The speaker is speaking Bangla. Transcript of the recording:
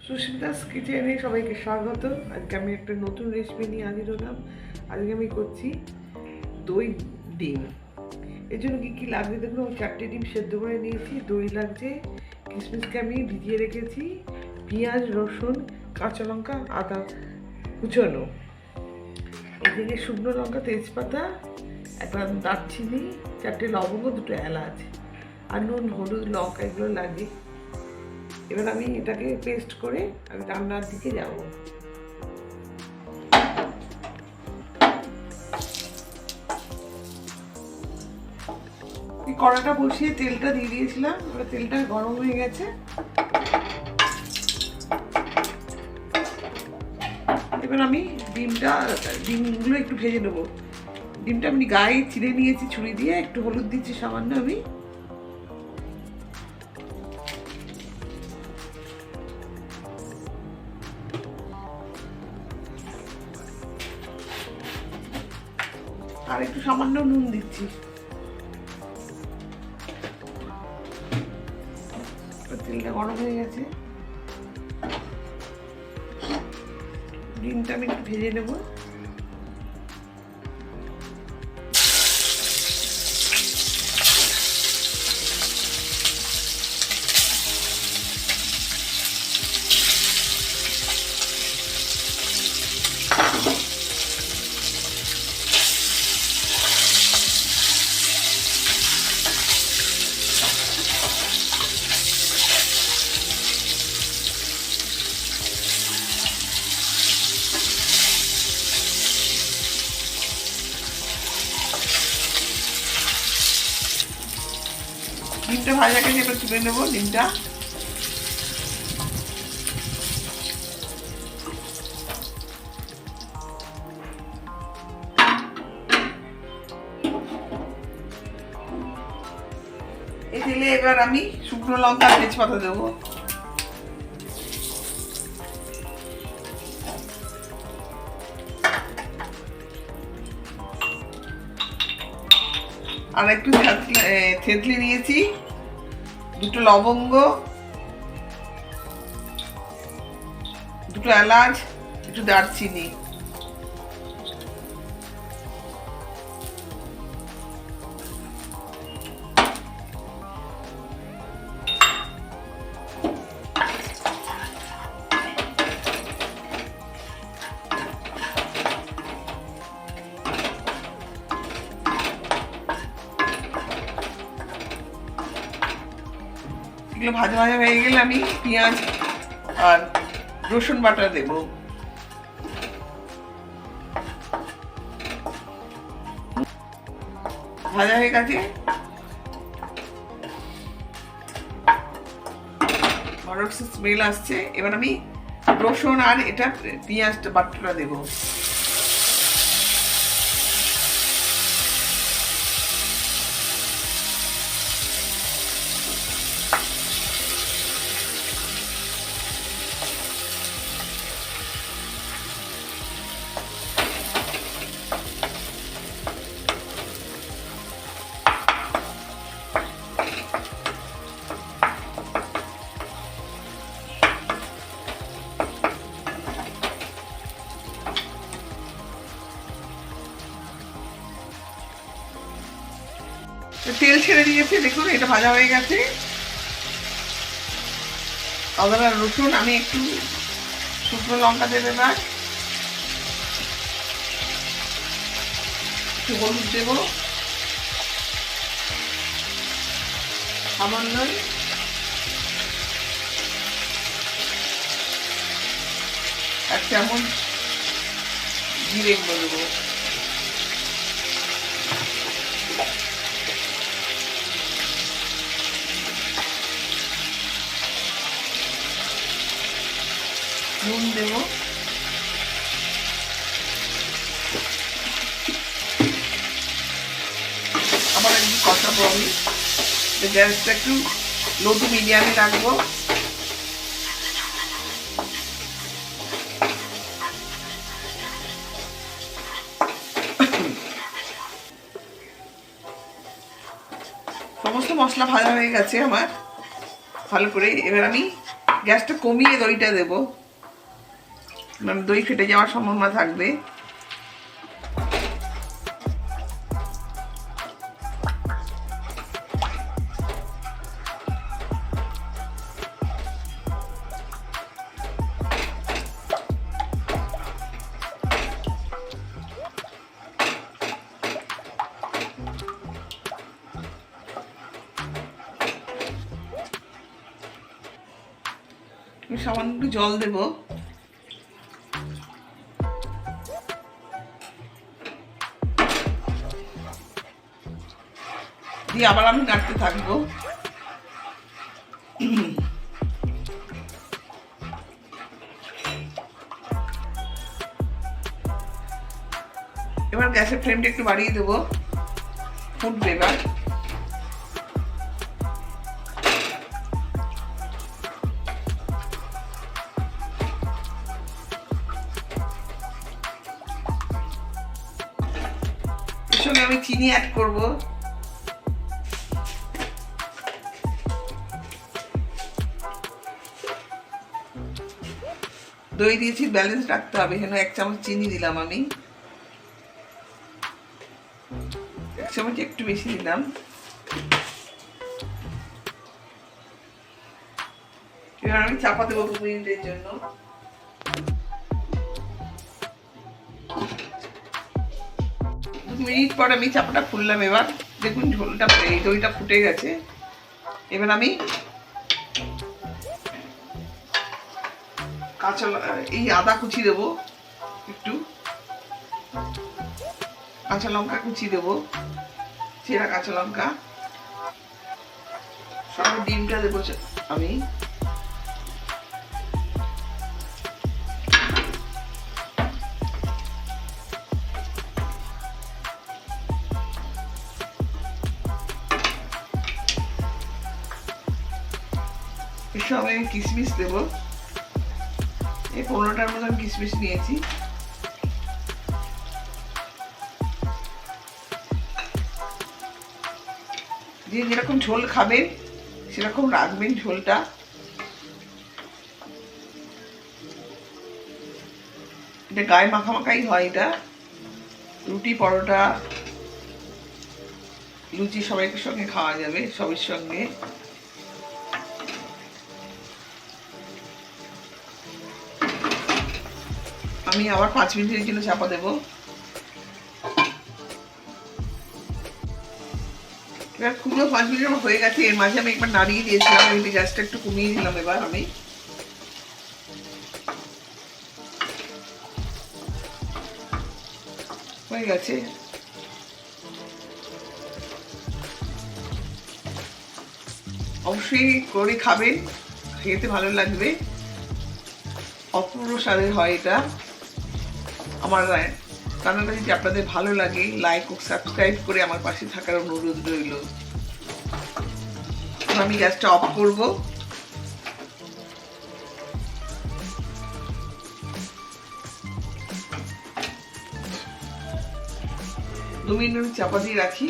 সুস্মিতাস কিচেনে সবাইকে স্বাগত। আজকে আমি একটা নতুন রেসিপি নিয়ে হাজির হলাম। আজকে আমি করছি দই ডিম। এর জন্য কী কী লাগবে দেখুন, আমি 4টে ডিম সেদ্ধ করে নিয়েছি, দই লাগছে, কিশমিশকে আমি ভিজিয়ে রেখেছি, পেঁয়াজ, রসুন, কাঁচা লঙ্কা, আদা কুচোনো, এদিকে শুকনো লঙ্কা, তেজপাতা, একটা দারচিনি, 4টে লবঙ্গ, 2টো এলাচ, আর নুন, হলুদ, লঙ্কা এগুলো লাগে। এবার আমি এটাকে পেস্ট করে আমি রান্নার দিকে যাব। কড়াটা বসিয়ে তেলটা দিয়ে দিয়েছিলাম, এবার তেলটা গরম হয়ে গেছে। এবার আমি ডিমগুলো একটু ভেজে নেবো। ডিমটা আমি গায়ে চিড়ে নিয়েছি ছুরি দিয়ে, একটু হলুদ দিচ্ছি সামান্য আমি। আর একটু সামান্য নুন দিচ্ছি। তেলটা গরম হয়ে গেছে, ডিমটা আমি একটু ভেজে নেবো। ডিমটা ভাজা গেছে, এবার তুলে নেবো ডিমটা। এই তেলে এবার আমি শুকনো লঙ্কা আর তেজপাতা দেবো। আর একটু থেতলি নিয়েছি, 2টো লবঙ্গ, 2টো এলাচ, একটু দারচিনি। এগুলো ভাজা ভাজা হয়ে গেলে আমি পেঁয়াজ আর রসুন বাটা দেব। ভাজা হয়ে গেছে, ভালো স্মেল আসছে। এবার আমি রসুন আর এটা পেঁয়াজটা বাটাটা দেবো। তেল ছেড়ে দিয়েছে, দেখুন এটা ভাজা হয়ে গেছে। আদা আর রসুন, আমি একটু শুকনো লঙ্কা দেব, এবার একটু হলুদ দেব সামান্য, এক চামচ জিরে গুঁড়ো দেবো, নুন দেবো, আবার একটু কষাবো আমি। গ্যাসটা একটু লো টু মিডিয়ামে রাখবো। সমস্ত মশলা ভাজা হয়ে গেছে আমার ভালো করে। এবার আমি গ্যাসটা কমিয়ে দইটা দেবো, মানে দই ফেটে যাওয়ার সম্ভাবনা থাকবে। সামান্য একটু জল দেব, দিয়ে আবার আমি নাড়তে থাকবো। এবার গ্যাসের ফ্লেমটা একটু বাড়িয়ে দেবো, ফুটবে এবার। এর সঙ্গে আমি চিনি অ্যাড করবো। দই দিয়েছি, ব্যালেন্স রাখতে হবে, এখানে 1 চামচ চিনি দিলাম আমি, 1 চামচ একটু বেশি দিলাম। এবার আমি চাপা দেবো 2 মিনিটের জন্য। 2 মিনিট পর আমি চাপাটা খুললাম। এবার দেখুন ঝোলটা, এই দইটা ফুটে গেছে। এবার আমি এই আদা কুচি দেবো, একটু কাঁচা লঙ্কা কুচি দেবো, চেরা কাঁচা লঙ্কা, সঙ্গে ডিমটা দেবো আমি। এর সঙ্গে আমি কিশমিশ দেবো, এই 15টার মতো আমি কিশমিশ নিয়েছি। যে যেরকম ঝোল খাবেন সেরকম রাখবেন ঝোলটা। এটা গায়ে মাখামাখাই হয়, এটা রুটি, পরোটা, লুচি সবাইকে সঙ্গে খাওয়া যাবে, সবের সঙ্গে। আমি আবার 5 মিনিটের জন্য চাপা দেবো। এবার পুরো 5 মিনিট হয়ে গেছে। এর মাঝে আমি একবার নাড়িয়ে দিয়েছিলাম, আমি গ্যাসটা একটু কমিয়ে দিলাম। এবার আমি হয়ে গেছে। অবশ্যই করে খাবেন, খেতে ভালো লাগবে, অপূর্ব স্বাদের হয় এটা। আমার রান্নাটা যদি আপনাদের ভালো লাগে, লাইক ও সাবস্ক্রাইব করে আমার পাশে থাকার অনুরোধ রইল। আমি গ্যাসটা অফ করব। দু মিনিট চাপা দিয়ে রাখি।